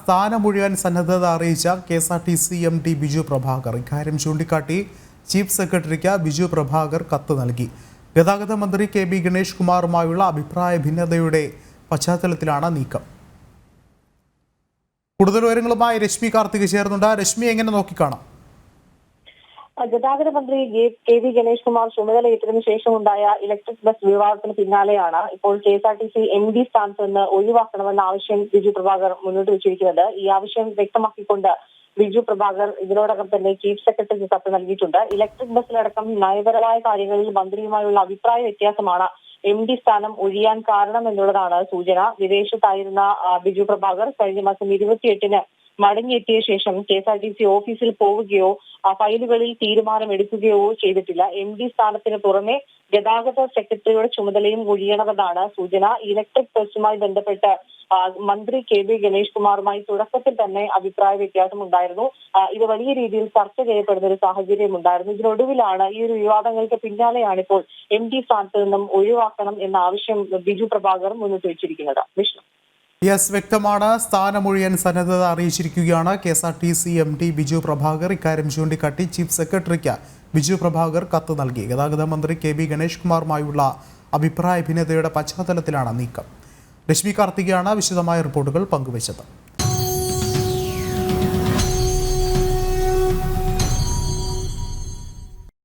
സ്ഥാനമൊഴിയാൻ സന്നദ്ധത അറിയിച്ച KSRTC MD Biju Prabhakar. ഇക്കാര്യം ചൂണ്ടിക്കാട്ടി ചീഫ് സെക്രട്ടറിക്ക് ബിജു പ്രഭാകർ കത്ത് നൽകി. ഗതാഗത മന്ത്രി KB ഗണേഷ് കുമാറുമായുള്ള അഭിപ്രായ ഭിന്നതയുടെ പശ്ചാത്തലത്തിലാണ് നീക്കം. കൂടുതൽ വിവരങ്ങളുമായി രശ്മി കാർത്തിക് ചേർന്നുണ്ട്. രശ്മി, എങ്ങനെ നോക്കിക്കാണാം? ഗതാഗത മന്ത്രി KB ഗണേഷ് കുമാർ ചുമതലയേറ്റതിനു ശേഷമുണ്ടായ ഇലക്ട്രിക് ബസ് വിവാദത്തിന് പിന്നാലെയാണ് ഇപ്പോൾ KSRTC MD സ്ഥാനത്ത് നിന്ന് ഒഴിവാക്കണമെന്ന ആവശ്യം ബിജു പ്രഭാകർ മുന്നോട്ട് വെച്ചിരിക്കുന്നത്. ഈ ആവശ്യം വ്യക്തമാക്കിക്കൊണ്ട് ബിജു പ്രഭാകർ ഇതിനോടകം തന്നെ ചീഫ് സെക്രട്ടറിക്ക് കത്ത് നൽകിയിട്ടുണ്ട്. ഇലക്ട്രിക് ബസ്സിലടക്കം നയപരമായ കാര്യങ്ങളിൽ മന്ത്രിയുമായുള്ള അഭിപ്രായ വ്യത്യാസമാണ് MD സ്ഥാനം ഒഴിയാൻ കാരണം എന്നുള്ളതാണ് സൂചന. വിദേശത്തായിരുന്ന ബിജു പ്രഭാകർ കഴിഞ്ഞ മാസം 28-ന് മടങ്ങിയെത്തിയ ശേഷം KSRTC ഓഫീസിൽ പോവുകയോ ഫയലുകളിൽ തീരുമാനമെടുക്കുകയോ ചെയ്തിട്ടില്ല. MD സ്ഥാനത്തിന് പുറമെ ഗതാഗത സെക്രട്ടറിയുടെ ചുമതലയും ഒഴിയണമെന്നാണ് സൂചന. ഇലക്ട്രിക് ബസ്സുമായി ബന്ധപ്പെട്ട് മന്ത്രി KB ഗണേഷ് കുമാറുമായി തുടക്കത്തിൽ തന്നെ അഭിപ്രായ വ്യത്യാസം ഉണ്ടായിരുന്നു. ഇത് വലിയ രീതിയിൽ ചർച്ച ചെയ്യപ്പെടുന്ന ഒരു സാഹചര്യം ഉണ്ടായിരുന്നു. ഇതിനൊടുവിലാണ് ഈ ഒരു വിവാദങ്ങൾക്ക് പിന്നാലെയാണ് ഇപ്പോൾ MD സ്ഥാനത്ത് നിന്നും ഒഴിവാക്കണം എന്ന ആവശ്യം ബിജു പ്രഭാകർ മുന്നോട്ട് വെച്ചിരിക്കുന്നത്. വിഷ്ണു. യെസ്, വ്യക്തമാണ്. സ്ഥാനമൊഴിയാൻ സന്നദ്ധത അറിയിച്ചിരിക്കുകയാണ് KSRTC MD ബിജു പ്രഭാകർ. ഇക്കാര്യം ചൂണ്ടിക്കാട്ടി ചീഫ് സെക്രട്ടറിക്ക് ബിജു പ്രഭാകർ കത്ത് നൽകി. ഗതാഗത മന്ത്രി KB ഗണേഷ് കുമാറുമായുള്ള അഭിപ്രായ ഭിന്നതയുടെ പശ്ചാത്തലത്തിലാണ് നീക്കം. രശ്മി കാർത്തികയാണ് വിശദമായ റിപ്പോർട്ടുകൾ പങ്കുവച്ചത്.